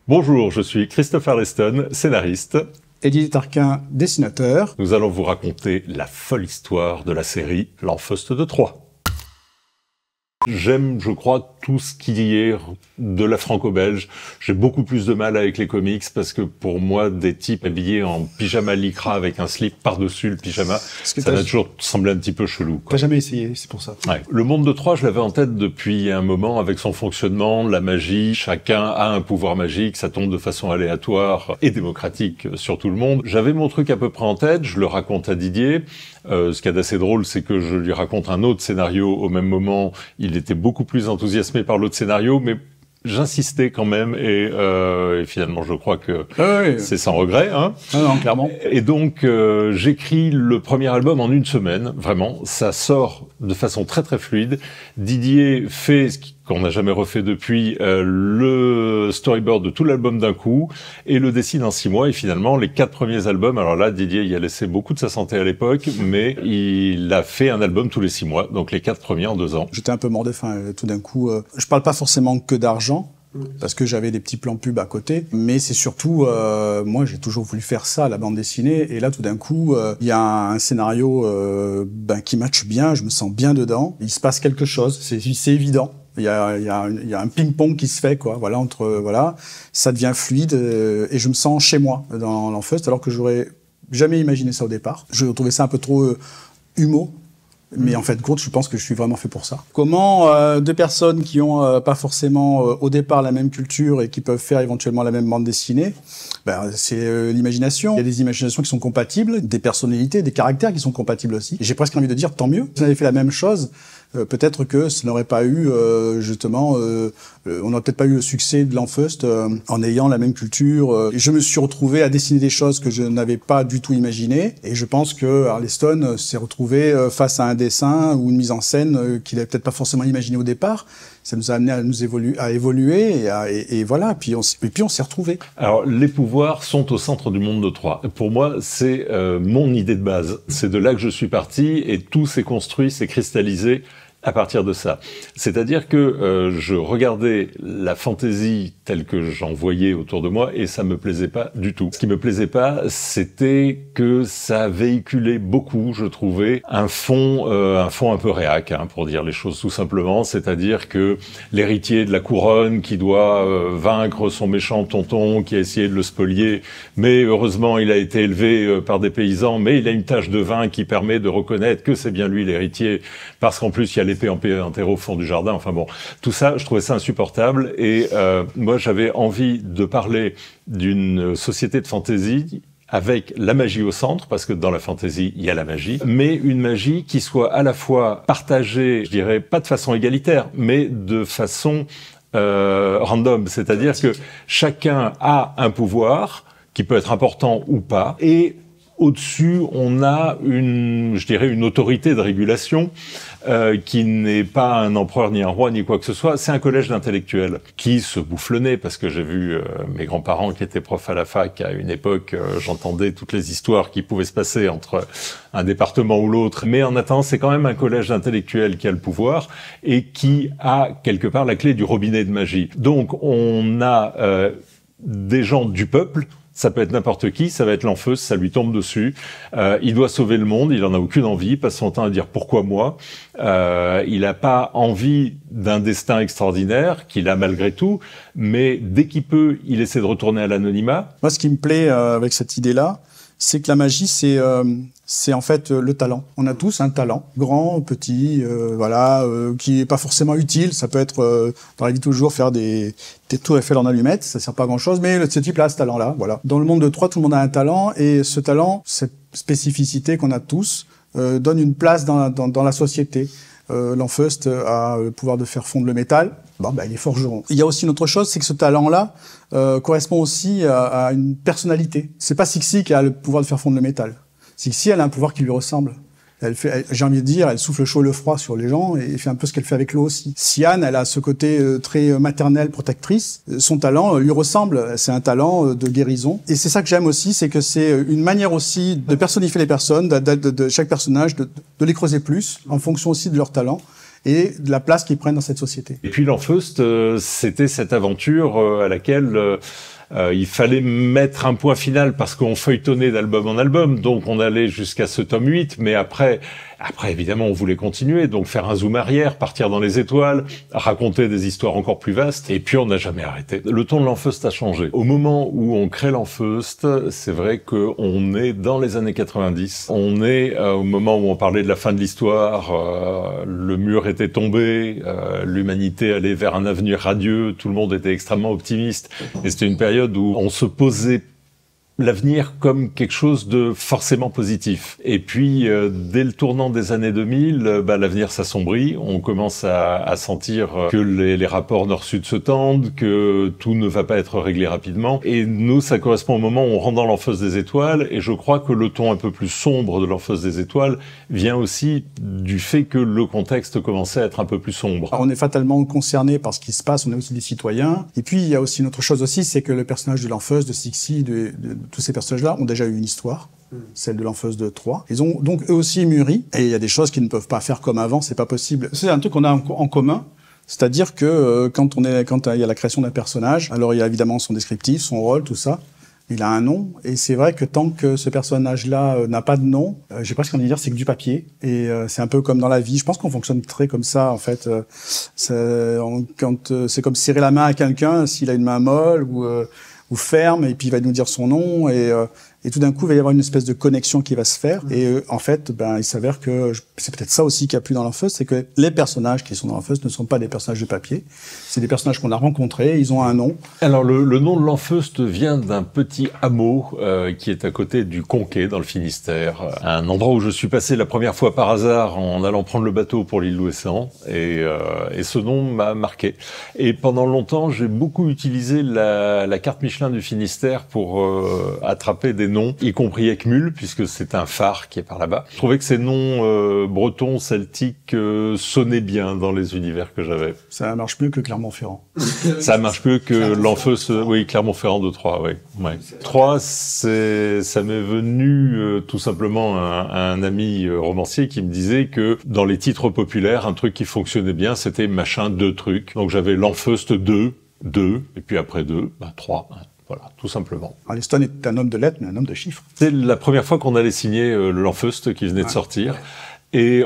Bonjour, je suis Christopher Leston, scénariste. Et Didier Tarquin, dessinateur. Nous allons vous raconter la folle histoire de la série L'Enfeuste de Troie. J'aime, je crois, tout ce qui est de la franco-belge. J'ai beaucoup plus de mal avec les comics parce que pour moi, des types habillés en pyjama lycra avec un slip par-dessus le pyjama, ça m'a toujours semblé un petit peu chelou. T'as jamais essayé, c'est pour ça. Ouais. Le monde de Troie, je l'avais en tête depuis un moment avec son fonctionnement, la magie. Chacun a un pouvoir magique, ça tombe de façon aléatoire et démocratique sur tout le monde. J'avais mon truc à peu près en tête, je le raconte à Didier. Ce qu'il y a d'assez drôle, c'est que je lui raconte un autre scénario au même moment. Il était beaucoup plus enthousiasmé par l'autre scénario, mais j'insistais quand même et finalement je crois que c'est sans regret. Hein. Non, clairement. Et donc j'écris le premier album en une semaine, vraiment. Ça sort de façon très très fluide. Didier fait ce qu'on n'a jamais refait depuis, le storyboard de tout l'album d'un coup et le dessine en 6 mois. Et finalement, les 4 premiers albums, alors là, Didier y a laissé beaucoup de sa santé à l'époque, mais il a fait un album tous les 6 mois, donc les 4 premiers en 2 ans. J'étais un peu mort de faim tout d'un coup. Je parle pas forcément que d'argent, parce que j'avais des petits plans pub à côté, mais c'est surtout, moi j'ai toujours voulu faire ça, la bande dessinée, et là tout d'un coup, il y a un scénario qui matche bien, je me sens bien dedans, il se passe quelque chose, c'est évident. Il y a un ping-pong qui se fait, quoi. Voilà, ça devient fluide et je me sens chez moi dans l'Enfeuste, alors que j'aurais jamais imaginé ça au départ. Je trouvais ça un peu trop humo. Mais en fait, je pense que je suis vraiment fait pour ça. Comment 2 personnes qui ont pas forcément au départ la même culture et qui peuvent faire éventuellement la même bande dessinée, c'est l'imagination. Il y a des imaginations qui sont compatibles, des personnalités, des caractères qui sont compatibles aussi. Et j'ai presque envie de dire tant mieux. Si on avait fait la même chose, peut-être que ça n'aurait pas eu justement, on n'aurait peut-être pas eu le succès de l'Enfeuste en ayant la même culture. Je me suis retrouvé à dessiner des choses que je n'avais pas du tout imaginées, et je pense que Arleston s'est retrouvé face à un dessin ou une mise en scène qu'il n'avait peut-être pas forcément imaginé au départ. Ça nous a amené à évoluer et voilà. Puis on s'est retrouvés. Alors les pouvoirs sont au centre du monde de Troie. Pour moi, c'est mon idée de base. C'est de là que je suis parti et tout s'est construit, s'est cristallisé à partir de ça. C'est-à-dire que je regardais la fantaisie telle que j'en voyais autour de moi et ça me plaisait pas du tout. Ce qui me plaisait pas, c'était que ça véhiculait beaucoup, je trouvais, un fond un peu réac, hein, pour dire les choses tout simplement. C'est-à-dire que l'héritier de la couronne qui doit vaincre son méchant tonton qui a essayé de le spolier, mais heureusement il a été élevé par des paysans, mais il a une tache de vin qui permet de reconnaître que c'est bien lui l'héritier, parce qu'en plus il y a l'épée en terreau au fond du jardin. Enfin bon, tout ça, je trouvais ça insupportable. Et moi, j'avais envie de parler d'une société de fantaisie avec la magie au centre, parce que dans la fantaisie, il y a la magie, mais une magie qui soit à la fois partagée, je dirais, pas de façon égalitaire, mais de façon random. C'est-à-dire que chacun a un pouvoir qui peut être important ou pas, et au-dessus, on a une autorité de régulation qui n'est pas un empereur, ni un roi, ni quoi que ce soit. C'est un collège d'intellectuels qui se bouffent le nez, parce que j'ai vu mes grands-parents qui étaient profs à la fac à une époque, j'entendais toutes les histoires qui pouvaient se passer entre un département ou l'autre. Mais en attendant, c'est quand même un collège d'intellectuels qui a le pouvoir et qui a quelque part la clé du robinet de magie. Donc on a des gens du peuple. Ça peut être n'importe qui, ça va être l'Enfeuste, ça lui tombe dessus. Il doit sauver le monde, il en a aucune envie, il passe son temps à dire pourquoi moi. Il n'a pas envie d'un destin extraordinaire, qu'il a malgré tout, mais dès qu'il peut, il essaie de retourner à l'anonymat. Moi, ce qui me plaît avec cette idée-là, c'est que la magie, c'est en fait le talent. On a tous un talent, grand, petit, qui est pas forcément utile. Ça peut être dans la vie de tous les jours faire des tours Eiffel en allumettes, ça sert pas à grand chose, mais ce type-là a ce talent-là, voilà. Dans le monde de Troie, tout le monde a un talent, et ce talent, cette spécificité qu'on a tous, donne une place dans la société. L'Enfeuste a le pouvoir de faire fondre le métal. Il est forgeron. Il y a aussi une autre chose, c'est que ce talent-là correspond aussi à une personnalité. C'est pas Sixi qui a le pouvoir de faire fondre le métal. Sixi, elle a un pouvoir qui lui ressemble. J'ai envie de dire, elle souffle le chaud et le froid sur les gens et fait un peu ce qu'elle fait avec l'eau aussi. Sian, elle a ce côté très maternel, protectrice. Son talent lui ressemble. C'est un talent de guérison. Et c'est ça que j'aime aussi, c'est que c'est une manière aussi de personnifier les personnes, de chaque personnage, de les creuser plus, en fonction aussi de leur talent et de la place qu'ils prennent dans cette société. Et puis l'Enfeuste, c'était cette aventure à laquelle Il fallait mettre un point final parce qu'on feuilletonnait d'album en album, donc on allait jusqu'à ce tome 8, mais après, évidemment, on voulait continuer, donc faire un zoom arrière, partir dans les étoiles, raconter des histoires encore plus vastes, et puis on n'a jamais arrêté. Le ton de l'Enfeust a changé. Au moment où on crée l'Enfeust, c'est vrai qu'on est dans les années 90. On est au moment où on parlait de la fin de l'histoire, le mur était tombé, l'humanité allait vers un avenir radieux, tout le monde était extrêmement optimiste, et c'était une période où on se posait l'avenir comme quelque chose de forcément positif. Et puis, dès le tournant des années 2000, l'avenir s'assombrit. On commence à sentir que les rapports nord-sud se tendent, que tout ne va pas être réglé rapidement. Et nous, ça correspond au moment où on rentre dans l'Enfeust des étoiles. Et je crois que le ton un peu plus sombre de l'Enfeust des étoiles vient aussi du fait que le contexte commençait à être un peu plus sombre. Alors, on est fatalement concerné par ce qui se passe. On est aussi des citoyens. Et puis, il y a aussi une autre chose aussi, c'est que le personnage de l'Enfeust, de Sixi, tous ces personnages-là ont déjà eu une histoire, celle de l'Enfeust de Troie. Ils ont donc eux aussi mûri, et il y a des choses qu'ils ne peuvent pas faire comme avant, c'est pas possible. C'est un truc qu'on a en commun, c'est-à-dire que quand il y a la création d'un personnage, alors il y a évidemment son descriptif, son rôle, tout ça, il a un nom, et c'est vrai que tant que ce personnage-là n'a pas de nom, j'ai presque envie de dire c'est que du papier, et c'est un peu comme dans la vie. Je pense qu'on fonctionne très comme ça, en fait. C'est comme serrer la main à quelqu'un s'il a une main molle ou ferme, et puis il va nous dire son nom, et tout d'un coup, il va y avoir une espèce de connexion qui va se faire. Et en fait, il s'avère que c'est peut-être ça aussi qu'il y a plus dans l'Enfeust, c'est que les personnages qui sont dans l'Enfeust ne sont pas des personnages de papier. C'est des personnages qu'on a rencontrés, ils ont un nom. Alors, le nom de l'Enfeust vient d'un petit hameau qui est à côté du Conquet, dans le Finistère. Un endroit où je suis passé la première fois par hasard en allant prendre le bateau pour l'île d'Ouessant. Et ce nom m'a marqué. Et pendant longtemps, j'ai beaucoup utilisé la carte Michelin du Finistère pour attraper des noms, y compris Eckmühl, puisque c'est un phare qui est par là-bas. Je trouvais que ces noms bretons, celtiques, sonnaient bien dans les univers que j'avais. Ça marche mieux que Clermont-Ferrand. Ça marche mieux que l'Enfeust, oui, Clermont-Ferrand de Troyes, oui. Ouais. Troyes, ça m'est venu tout simplement un ami romancier qui me disait que dans les titres populaires, un truc qui fonctionnait bien, c'était machin 2 trucs. Donc j'avais l'Enfeust 2, et puis après 2, 3. Voilà, tout simplement. Allston est un homme de lettres, mais un homme de chiffres. C'est la première fois qu'on allait signer l'Enfeust qui venait de sortir. Ouais. Et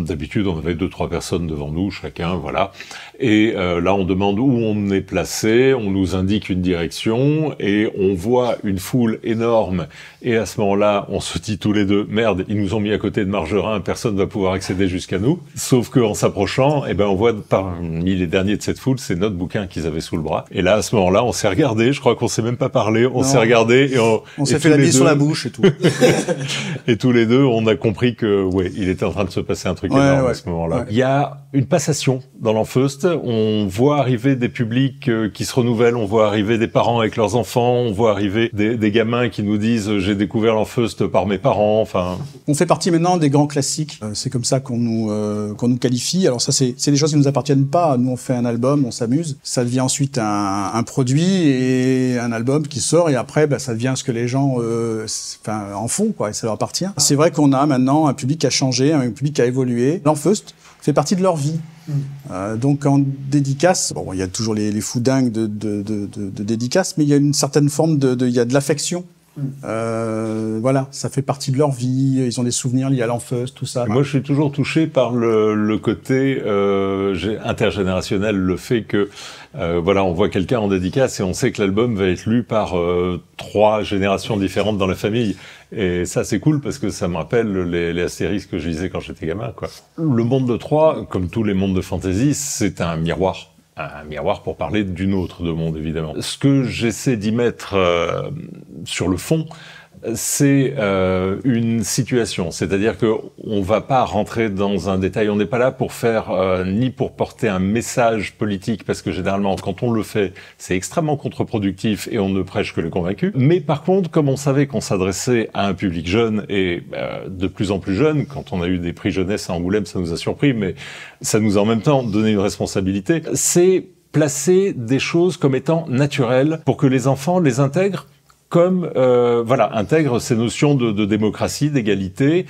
d'habitude, on avait 2-3 personnes devant nous, chacun, voilà. Et là, on demande où on est placé, on nous indique une direction, et on voit une foule énorme. Et à ce moment-là, on se dit tous les deux, merde, ils nous ont mis à côté de Margerin, personne va pouvoir accéder jusqu'à nous. Sauf qu'en s'approchant, on voit parmi les derniers de cette foule, c'est notre bouquin qu'ils avaient sous le bras. Et là, à ce moment-là, on s'est regardé, je crois qu'on s'est même pas parlé, on s'est regardé, et on s'est fait la bise sur la bouche et tout. Et tous les deux, on a compris que, il était en train de se passer un truc énorme à ce moment-là. Ouais. Il y a une passation dans l'Enfeust. On voit arriver des publics qui se renouvellent, on voit arriver des parents avec leurs enfants, on voit arriver des gamins qui nous disent « j'ai découvert l'Enfeust par mes parents ». Enfin, on fait partie maintenant des grands classiques. C'est comme ça qu'on nous qualifie. Alors ça, c'est des choses qui nous appartiennent pas. Nous, on fait un album, on s'amuse. Ça devient ensuite un produit et un album qui sort. Et après, ça devient ce que les gens en font, quoi. Et ça leur appartient. C'est vrai qu'on a maintenant un public qui a changé, un public qui a évolué. L'Enfeust fait partie de leur vie. Donc en dédicace, il y a toujours les fous dingues de dédicace, mais il y a une certaine forme il y a de l'affection. Voilà, ça fait partie de leur vie, ils ont des souvenirs liés à l'Enfeust, tout ça. Moi, je suis toujours touché par le côté intergénérationnel, le fait que on voit quelqu'un en dédicace et on sait que l'album va être lu par 3 générations différentes dans la famille. Et ça, c'est cool parce que ça me rappelle les Astérix que je lisais quand j'étais gamin, quoi. Le monde de Troyes, comme tous les mondes de fantasy, c'est un miroir. Un miroir pour parler d'une autre de monde, évidemment. Ce que j'essaie d'y mettre sur le fond, c'est une situation. C'est-à-dire que on va pas rentrer dans un détail. On n'est pas là pour faire ni pour porter un message politique, parce que généralement, quand on le fait, c'est extrêmement contre-productif et on ne prêche que les convaincus. Mais par contre, comme on savait qu'on s'adressait à un public jeune et de plus en plus jeune, quand on a eu des prix jeunesse à Angoulême, ça nous a surpris, mais ça nous a en même temps donné une responsabilité. C'est placer des choses comme étant naturelles pour que les enfants les intègrent comme intègre ces notions de démocratie, d'égalité,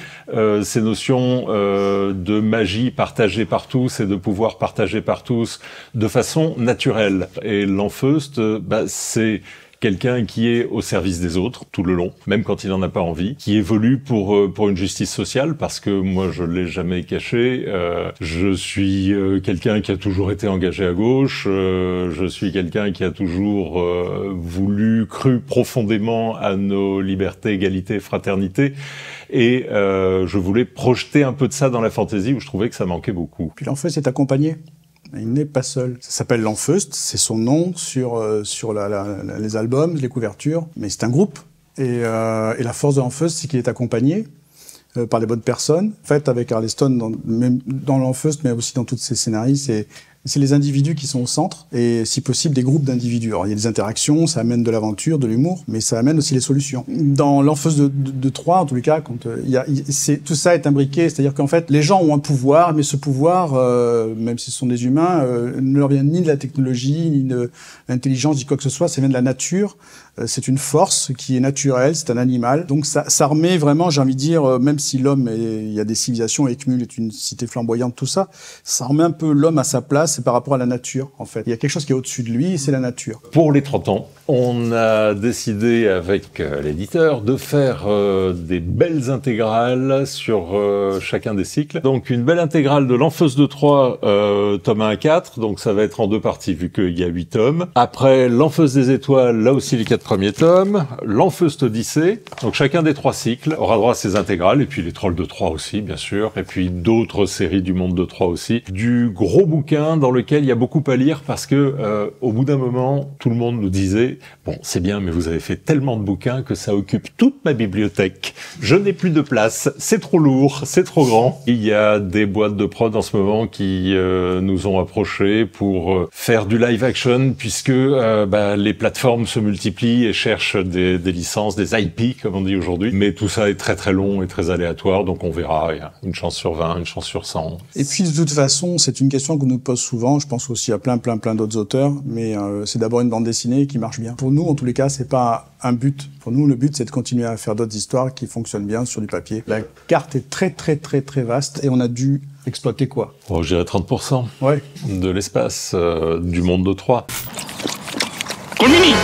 ces notions de magie partagée par tous et de pouvoir partagé par tous de façon naturelle. Et l'Enfeust, c'est quelqu'un qui est au service des autres tout le long, même quand il n'en a pas envie, qui évolue pour une justice sociale, parce que moi je l'ai jamais caché, je suis quelqu'un qui a toujours été engagé à gauche, je suis quelqu'un qui a toujours cru profondément à nos libertés, égalité, fraternité, et je voulais projeter un peu de ça dans la fantaisie où je trouvais que ça manquait beaucoup. Puis l'Enfeust est accompagné. Il n'est pas seul. Ça s'appelle l'Enfeust, c'est son nom sur les albums, les couvertures, mais c'est un groupe. Et la force de l'Enfeust, c'est qu'il est accompagné par les bonnes personnes. En fait, avec Arleston, même dans l'Enfeust, mais aussi dans tous ses scénarios, c'est les individus qui sont au centre, et si possible des groupes d'individus. Alors il y a des interactions, ça amène de l'aventure, de l'humour, mais ça amène aussi les solutions. Dans l'Enfeust de Troyes, en tous les cas, quand tout ça est imbriqué, c'est-à-dire qu'en fait les gens ont un pouvoir, mais ce pouvoir, même si ce sont des humains, ne leur vient ni de la technologie, ni de l'intelligence, ni quoi que ce soit, ça vient de la nature. C'est une force qui est naturelle, c'est un animal. Donc ça remet vraiment, j'ai envie de dire, même si l'homme, il y a des civilisations, Eckmühl est une cité flamboyante, tout ça, ça remet un peu l'homme à sa place, c'est par rapport à la nature, en fait. Il y a quelque chose qui est au-dessus de lui, c'est la nature. Pour les 30 ans, on a décidé avec l'éditeur de faire des belles intégrales sur chacun des cycles. Donc une belle intégrale de l'Enfeust de Troyes, tome 1 à 4, donc ça va être en 2 parties vu qu'il y a 8 tomes. Après l'Enfeust des étoiles, là aussi les 4 premiers tomes. L'Enfeust Odyssée, donc chacun des 3 cycles aura droit à ses intégrales, et puis les Trolls de Troyes aussi, bien sûr, et puis d'autres séries du monde de Troyes aussi. Du gros bouquin dans lequel il y a beaucoup à lire, parce que au bout d'un moment, tout le monde nous disait « Bon, c'est bien, mais vous avez fait tellement de bouquins que ça occupe toute ma bibliothèque. Je n'ai plus de place, c'est trop lourd, c'est trop grand. » Il y a des boîtes de prod en ce moment qui nous ont approchés pour faire du live action, puisque les plateformes se multiplient et cherchent des licences, des IP, comme on dit aujourd'hui. Mais tout ça est très très long et très aléatoire, donc on verra. Il y a une chance sur 20, une chance sur 100. Et puis de toute façon, c'est une question qu'on nous pose souvent, je pense aussi à plein d'autres auteurs, mais c'est d'abord une bande dessinée qui marche bien. Pour nous, en tous les cas, c'est pas un but. Pour nous, le but, c'est de continuer à faire d'autres histoires qui fonctionnent bien sur du papier. La carte est très très très très vaste, et on a dû exploiter quoi ? Je dirais 30% ouais. de l'espace du monde de Troyes. Colmini